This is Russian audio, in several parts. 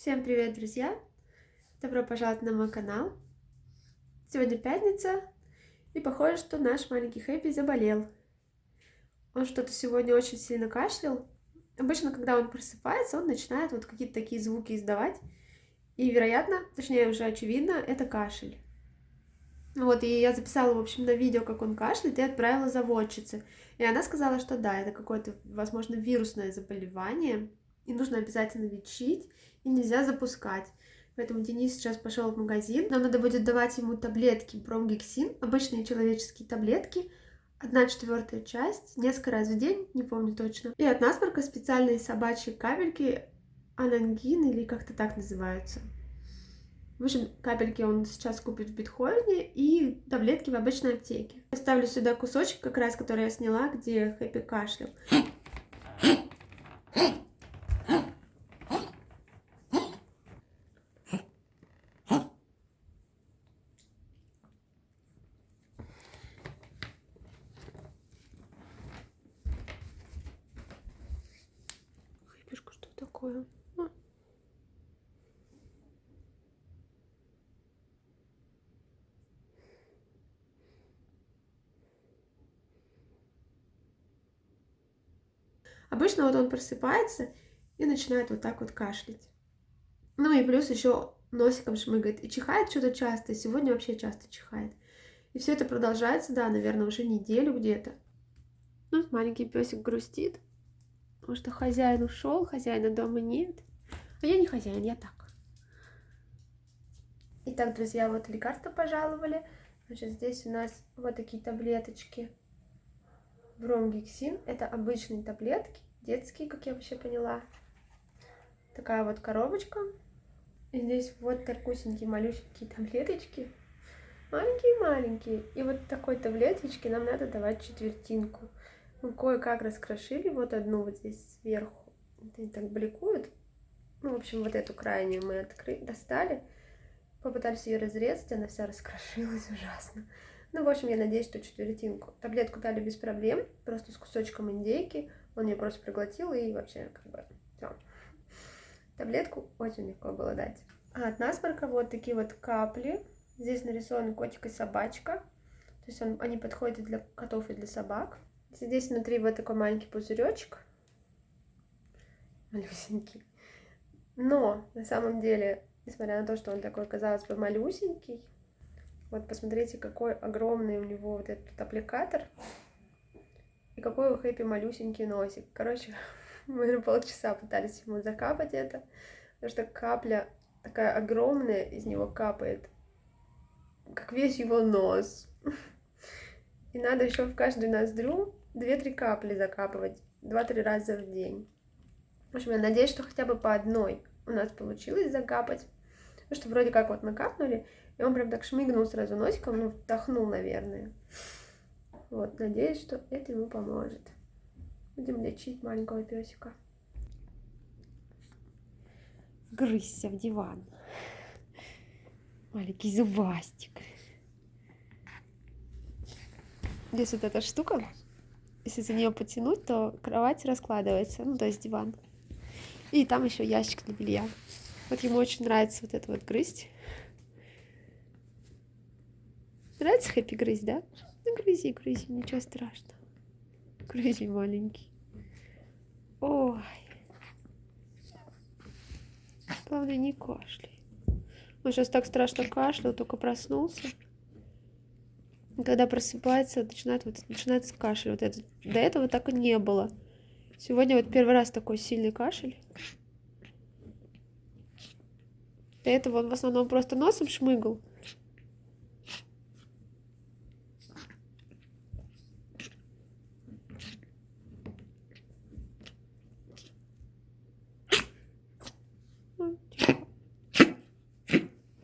Всем привет, друзья! Добро пожаловать на мой канал. Сегодня пятница, и похоже, что наш маленький Хэппи заболел. Он что-то сегодня очень сильно кашлял. Обычно, когда он просыпается, он начинает вот какие-то такие звуки издавать. И, вероятно, точнее уже очевидно, это кашель. Вот, и я записала, в общем, на видео, как он кашляет, и отправила заводчице. И она сказала, что да, это какое-то, возможно, вирусное заболевание, и нужно обязательно лечить, и нельзя запускать. Поэтому Денис сейчас пошел в магазин. Нам надо будет давать ему таблетки бромгексин, обычные человеческие таблетки, 1/4 часть, несколько раз в день, не помню точно. И от насморка специальные собачьи капельки, анангин или как-то так называются. В общем, капельки он сейчас купит в Бетховене и таблетки в обычной аптеке. Оставлю сюда кусочек, как раз который я сняла, где Хэппи кашлял. Хэппишка, что такое? Обычно вот он просыпается и начинает вот так вот кашлять. Ну и плюс еще носиком шмыгает. И чихает что-то часто. Сегодня вообще часто чихает. И все это продолжается, да, наверное, уже неделю где-то. Ну, маленький песик грустит, потому что хозяин ушел, хозяина дома нет. А я не хозяин, я так. Итак, друзья, вот лекарства пожаловали. Значит, здесь у нас вот такие таблеточки. Бромгексин. Это обычные таблетки, детские, как я вообще поняла. Такая вот коробочка. И здесь вот такусенькие, малюсенькие таблеточки. Маленькие-маленькие. И вот такой таблеточки нам надо давать четвертинку. Мы кое-как раскрошили вот одну вот здесь сверху. Они так бликуют. Ну, в общем, вот эту крайнюю мы достали. Попытались ее разрезать, она вся раскрошилась ужасно. Ну, в общем, я надеюсь, что четвертинку. Таблетку дали без проблем, просто с кусочком индейки. Он ее просто проглотил и вообще как бы все. Таблетку очень легко было дать. А от насморка вот такие вот капли. Здесь нарисован котик и собачка. То есть они подходят и для котов, и для собак. Здесь внутри вот такой маленький пузыречек. Малюсенький. Но на самом деле, несмотря на то, что он такой, казалось бы, малюсенький, вот посмотрите, какой огромный у него вот этот аппликатор. И какой у Хэппи малюсенький носик. Короче, мы на полчаса пытались ему закапать это, потому что капля такая огромная из него капает, как весь его нос. И надо еще в каждую ноздрю 2-3 капли закапывать 2-3 раза в день. В общем, я надеюсь, что хотя бы по одной у нас получилось закапать. Потому что вроде как вот мы капнули, и он прям так шмыгнул сразу носиком, ну, вдохнул, наверное. Вот, надеюсь, что это ему поможет. Будем лечить маленького песика. Грызся в диван. Маленький зубастик. Здесь вот эта штука, если за нее потянуть, то кровать раскладывается, ну, то есть диван. И там еще ящик для белья. Вот ему очень нравится вот это вот грызть. Нравится Хэппи грызть, да? Ну, грызи, ничего страшного. Грызи, маленький. Ой. Главное, не кашляй. Он сейчас так страшно кашлял, только проснулся. И когда просыпается, начинается кашель. Вот этот. До этого так и не было. Сегодня вот первый раз такой сильный кашель. До этого он в основном просто носом шмыгал.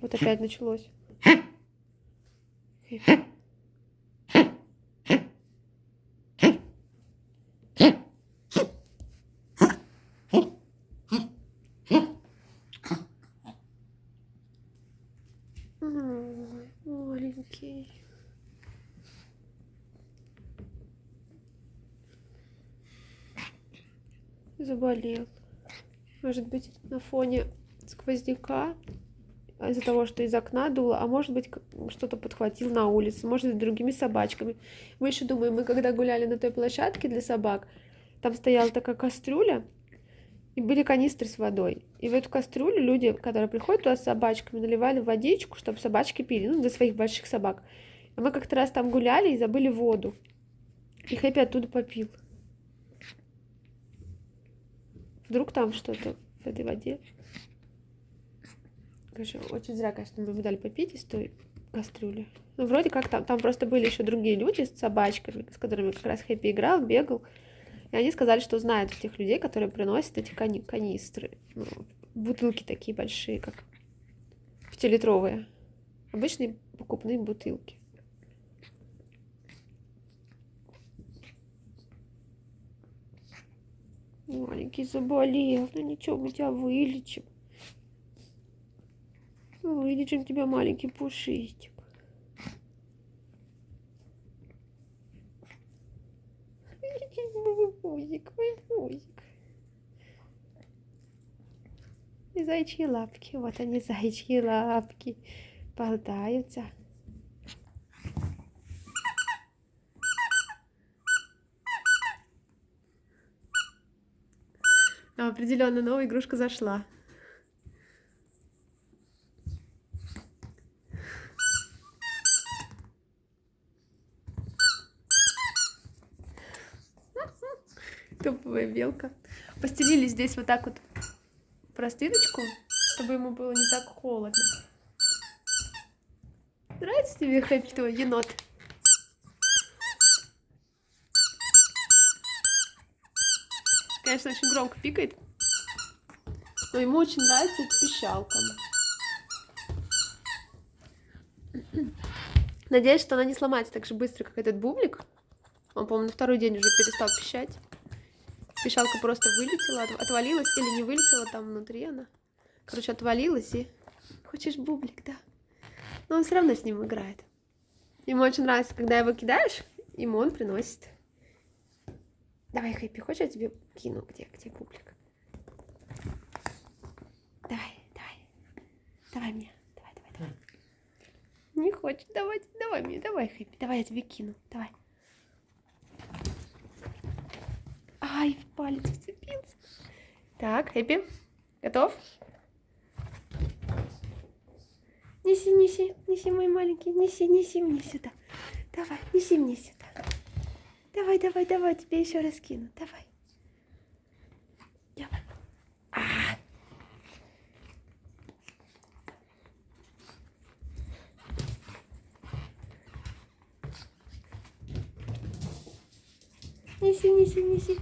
Вот опять началось. Маленький. Заболел. Может быть, на фоне сквозняка из-за того, что из окна дуло, а может быть, что-то подхватил на улице, может быть, другими собачками. Мы еще думаем, мы когда гуляли на той площадке для собак, там стояла такая кастрюля, и были канистры с водой. И в эту кастрюлю люди, которые приходят туда с собачками, наливали водичку, чтобы собачки пили, ну, для своих больших собак. А мы как-то раз там гуляли и забыли воду. И Хэппи оттуда попил. Вдруг там что-то в этой воде. Конечно, очень зря, конечно, мы ему дали попить из той кастрюли. Ну, вроде как там просто были еще другие люди с собачками, с которыми как раз Хэппи играл, бегал. И они сказали, что знают этих людей, которые приносят эти канистры. Ну, бутылки такие большие, как 5-литровые. Обычные покупные бутылки. Маленький заболел. Ну ничего, мы тебя вылечим. Вылечим тебя, маленький пушистик. Мой пузик. И зайчьи лапки. Вот они, зайчьи лапки. Болтаются. Но определенно новая игрушка зашла. Топовая белка. Постелили здесь вот так вот простыночку, чтобы ему было не так холодно. Нравится тебе, Хэппи, твой енот? Конечно, очень громко пикает, но ему очень нравится эта пищалка. Надеюсь, что она не сломается так же быстро, как этот бублик. Он, по-моему, на второй день уже перестал пищать. Пищалка просто вылетела, отвалилась, или не вылетела, там внутри она. Короче, отвалилась и... Хочешь бублик, да? Но он все равно с ним играет. Ему очень нравится, когда его кидаешь, ему он приносит. Давай, Хэппи, хочешь, я тебе кину? Где бублик? Давай мне. Давай. Не хочет, давай мне, давай, Хэппи, давай я тебе кину, давай. Ай, в палец вцепился. Так, Хэппи, готов? Неси, мой маленький, неси мне сюда. Давай, неси мне сюда. Давай, тебе еще раз кину, давай. Неси.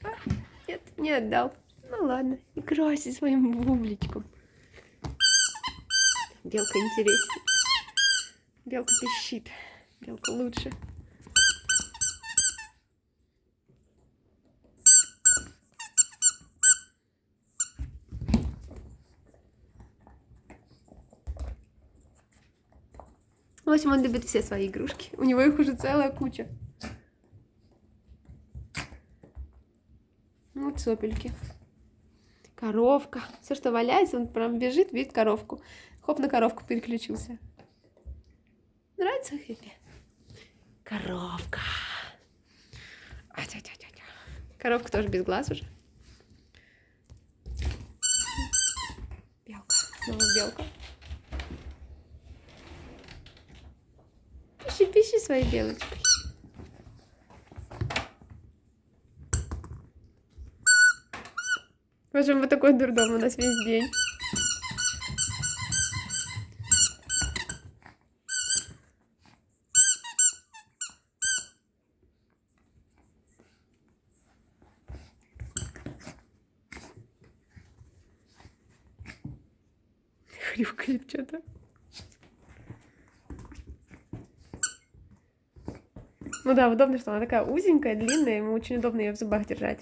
А, нет, не отдал. Ну ладно, играйся своим бубличком. Белка интереснее. Белка пищит. Белка лучше. В общем, он любит все свои игрушки. У него их уже целая куча. Вот сопельки. Коровка. Все, что валяется, он прям бежит, видит коровку. Хоп, на коровку переключился. Нравится, Хэппи? Коровка. Коровка тоже без глаз уже. Белка. Снова белка. Пищи своей белочкой. В общем, вот такой дурдом у нас весь день. Хрюкает что-то. Ну да, удобно, что она такая узенькая, длинная, ему очень удобно ее в зубах держать.